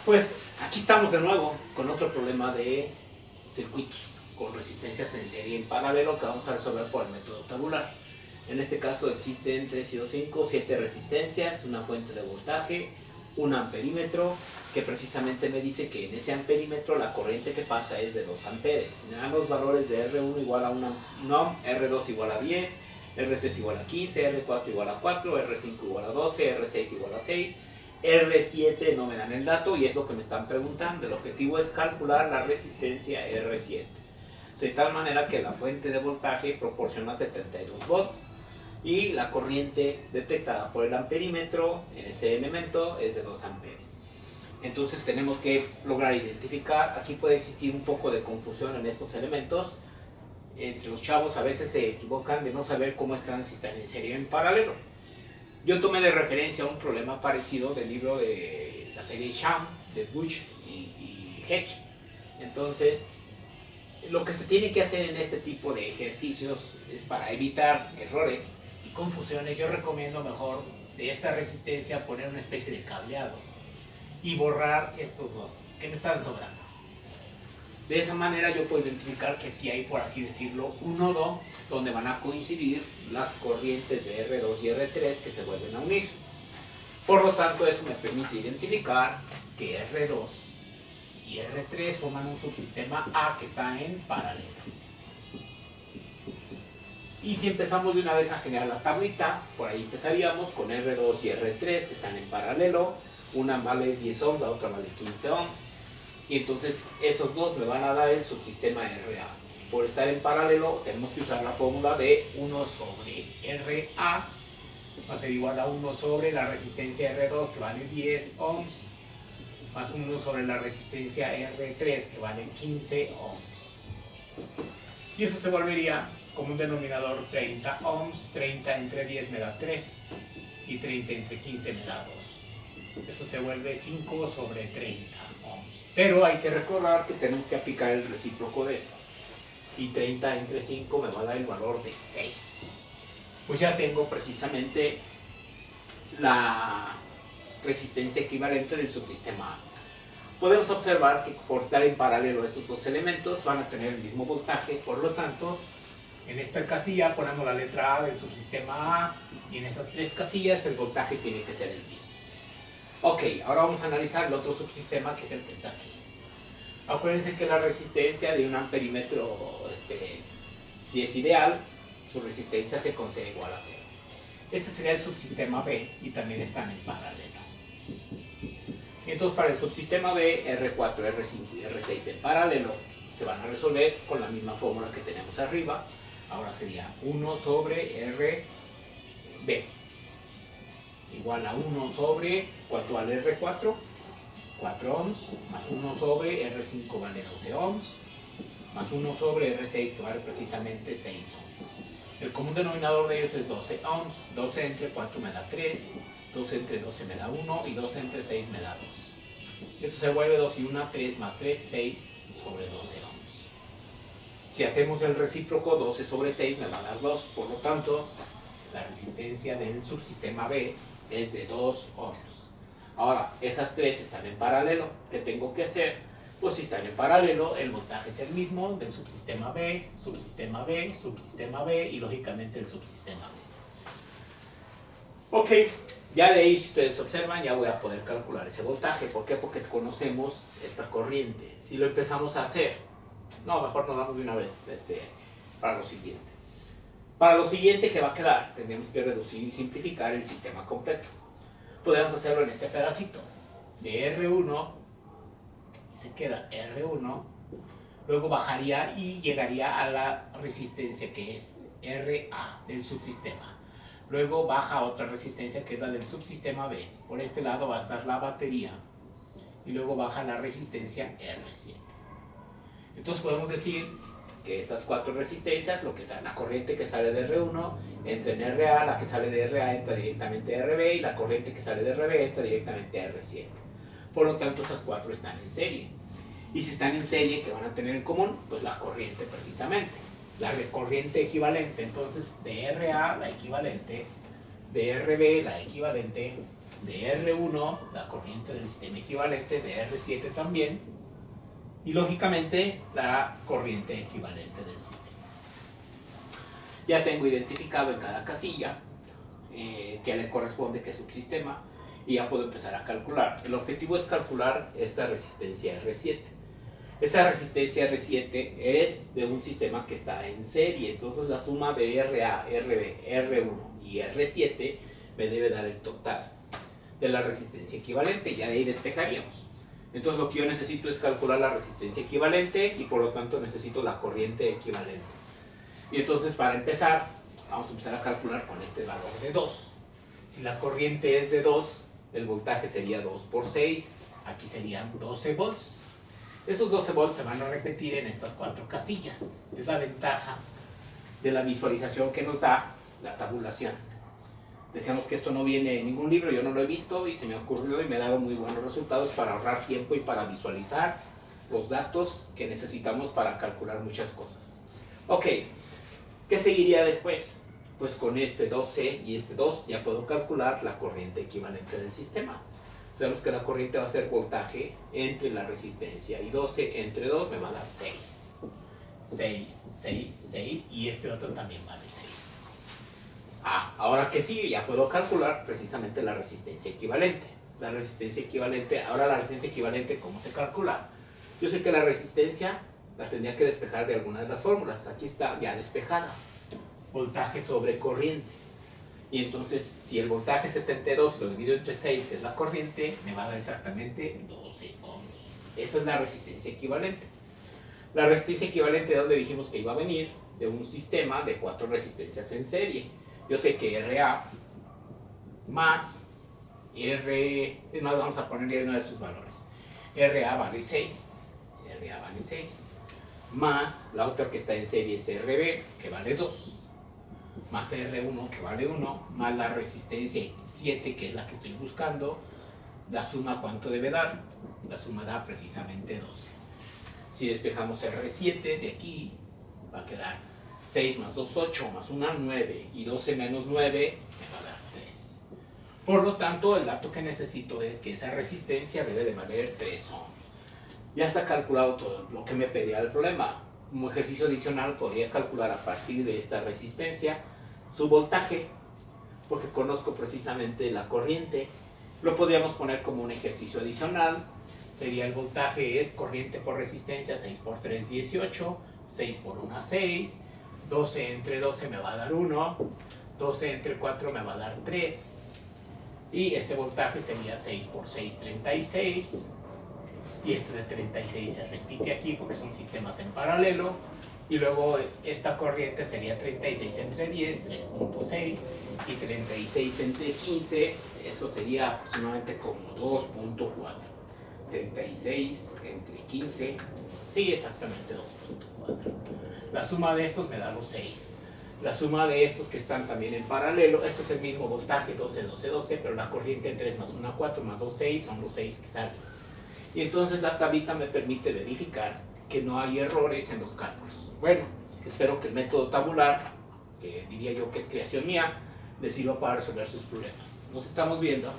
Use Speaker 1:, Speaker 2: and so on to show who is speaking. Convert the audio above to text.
Speaker 1: Pues aquí estamos de nuevo con otro problema de circuitos con resistencias en serie en paralelo que vamos a resolver por el método tabular. En este caso existen 3 y 2, 5, 7 resistencias, una fuente de voltaje, un amperímetro que precisamente me dice que en ese amperímetro la corriente que pasa es de 2 amperes. Me dan los valores de R1 igual a 1 ohm, R2 igual a 10, R3 igual a 15, R4 igual a 4, R5 igual a 12, R6 igual a 6, R7 no me dan el dato y es lo que me están preguntando. El objetivo es calcular la resistencia R7. De tal manera que la fuente de voltaje proporciona 72 volts y la corriente detectada por el amperímetro en ese elemento es de 2 amperes. Entonces tenemos que lograr identificar, aquí puede existir un poco de confusión en estos elementos. Entre los chavos a veces se equivocan de no saber cómo están, si están en serie o en paralelo. Yo tomé de referencia un problema parecido del libro de la serie Sham, de Bush y Hedge. Entonces, lo que se tiene que hacer en este tipo de ejercicios es para evitar errores y confusiones. Yo recomiendo mejor de esta resistencia poner una especie de cableado y borrar estos dos que me están sobrando. De esa manera yo puedo identificar que aquí hay, por así decirlo, un nodo donde van a coincidir las corrientes de R2 y R3 que se vuelven a unir. Por lo tanto, eso me permite identificar que R2 y R3 forman un subsistema A que está en paralelo. Y si empezamos de una vez a generar la tablita, por ahí empezaríamos con R2 y R3 que están en paralelo. Una vale 10 ohms, la otra vale 15 ohms. Y entonces esos dos me van a dar el subsistema RA. Por estar en paralelo tenemos que usar la fórmula de 1 sobre RA. Va a ser igual a 1 sobre la resistencia R2 que vale 10 ohms. Más 1 sobre la resistencia R3 que vale 15 ohms. Y eso se volvería como un denominador 30 ohms. 30 entre 10 me da 3. Y 30 entre 15 me da 2. Eso se vuelve 5 sobre 30 ohms. Pero hay que recordar que tenemos que aplicar el recíproco de eso. Y 30 entre 5 me va a dar el valor de 6. Pues ya tengo precisamente la resistencia equivalente del subsistema A. Podemos observar que por estar en paralelo estos dos elementos van a tener el mismo voltaje. Por lo tanto, en esta casilla ponemos la letra A del subsistema A. Y en esas tres casillas el voltaje tiene que ser el mismo. Ok, ahora vamos a analizar el otro subsistema que es el que está aquí. Acuérdense que la resistencia de un amperímetro, si es ideal, su resistencia se considera igual a 0. Este sería el subsistema B y también están en paralelo. Entonces para el subsistema B, R4, R5 y R6 en paralelo se van a resolver con la misma fórmula que tenemos arriba. Ahora sería 1 sobre RB igual a 1 sobre, ¿cuánto vale R4? 4 ohms, más 1 sobre R5 vale 12 ohms, más 1 sobre R6 que vale precisamente 6 ohms. El común denominador de ellos es 12 ohms, 12 entre 4 me da 3, 12 entre 12 me da 1 y 12 entre 6 me da 2. Esto se vuelve 2 y 1, 3 más 3, 6 sobre 12 ohms. Si hacemos el recíproco, 12 sobre 6 me va a dar 2, por lo tanto, la resistencia del subsistema B es de 2 ohms. Ahora, esas tres están en paralelo. ¿Qué tengo que hacer? Pues si están en paralelo, el voltaje es el mismo del subsistema B, subsistema B, subsistema B y lógicamente el subsistema B. Ok, ya de ahí, si ustedes observan, ya voy a poder calcular ese voltaje. ¿Por qué? Porque conocemos esta corriente. Si lo empezamos a hacer, no, mejor nos vamos de una vez para lo siguiente. Para lo siguiente que va a quedar, tendremos que reducir y simplificar el sistema completo. Podemos hacerlo en este pedacito de R1 y se queda R1, luego bajaría y llegaría a la resistencia que es RA del subsistema. Luego baja otra resistencia que es la del subsistema B. Por este lado va a estar la batería y luego baja la resistencia R7. Entonces podemos decir que esas cuatro resistencias, lo que sea, la corriente que sale de R1 entra en RA, la que sale de RA entra directamente a RB y la corriente que sale de RB entra directamente a R7. Por lo tanto, esas cuatro están en serie. Y si están en serie, ¿qué van a tener en común? Pues la corriente precisamente. La corriente equivalente, entonces, de RA, la equivalente, de RB, la equivalente, de R1, la corriente del sistema equivalente de R7 también, y lógicamente la corriente equivalente del sistema. Ya tengo identificado en cada casilla que le corresponde qué subsistema, y ya puedo empezar a calcular. El objetivo es calcular esta resistencia R7. Esa resistencia R7 es de un sistema que está en serie, entonces la suma de RA, RB, R1 y R7 me debe dar el total de la resistencia equivalente, ya de ahí despejaríamos. Entonces lo que yo necesito es calcular la resistencia equivalente y por lo tanto necesito la corriente equivalente. Y entonces para empezar, vamos a empezar a calcular con este valor de 2. Si la corriente es de 2, el voltaje sería 2 por 6, aquí serían 12 volts. Esos 12 volts se van a repetir en estas 4 casillas. Es la ventaja de la visualización que nos da la tabulación. Decíamos que esto no viene en ningún libro, yo no lo he visto y se me ocurrió y me ha dado muy buenos resultados para ahorrar tiempo y para visualizar los datos que necesitamos para calcular muchas cosas. Ok, ¿qué seguiría después? Pues con este 2C y este 2 ya puedo calcular la corriente equivalente del sistema. Sabemos que la corriente va a ser voltaje entre la resistencia y 12 entre 2 me va a dar 6. 6, 6, 6 y este otro también vale 6. Ahora que sí, ya puedo calcular precisamente la resistencia equivalente. La resistencia equivalente, ahora la resistencia equivalente, ¿cómo se calcula? Yo sé que la resistencia la tendría que despejar de alguna de las fórmulas. Aquí está ya despejada. Voltaje sobre corriente. Y entonces, si el voltaje es 72 lo divido entre 6, que es la corriente, me va a dar exactamente 12 ohms. Esa es la resistencia equivalente. La resistencia equivalente, ¿de dónde dijimos que iba a venir? De un sistema de 4 resistencias en serie. Yo sé que RA más es más, vamos a ponerle uno de sus valores. RA vale 6, RA vale 6, más la otra que está en serie es RB, que vale 2, más R1 que vale 1, más la resistencia 7 que es la que estoy buscando. La suma, ¿cuánto debe dar? La suma da precisamente 12. Si despejamos R7 de aquí, va a quedar 6 más 2, 8, más 1, 9, y 12 menos 9 me va a dar 3. Por lo tanto, el dato que necesito es que esa resistencia debe de valer 3 ohms. Ya está calculado todo lo que me pedía el problema. Como ejercicio adicional podría calcular a partir de esta resistencia su voltaje, porque conozco precisamente la corriente. Lo podríamos poner como un ejercicio adicional. Sería el voltaje es corriente por resistencia, 6 por 3, 18, 6 por 1, 6, 12 entre 12 me va a dar 1, 12 entre 4 me va a dar 3, y este voltaje sería 6 por 6, 36, y este de 36 se repite aquí porque son sistemas en paralelo, y luego esta corriente sería 36 entre 10, 3.6, y 36 entre 15, eso sería aproximadamente como 2.4. 36 entre 15, sí, exactamente 2.4. La suma de estos me da los 6. La suma de estos que están también en paralelo, esto es el mismo voltaje, 12, 12, 12, pero la corriente en 3 más 1, 4, más 2, 6, son los 6 que salen. Y entonces la tablita me permite verificar que no hay errores en los cálculos. Bueno, espero que el método tabular, que diría yo que es creación mía, les sirva para resolver sus problemas. Nos estamos viendo.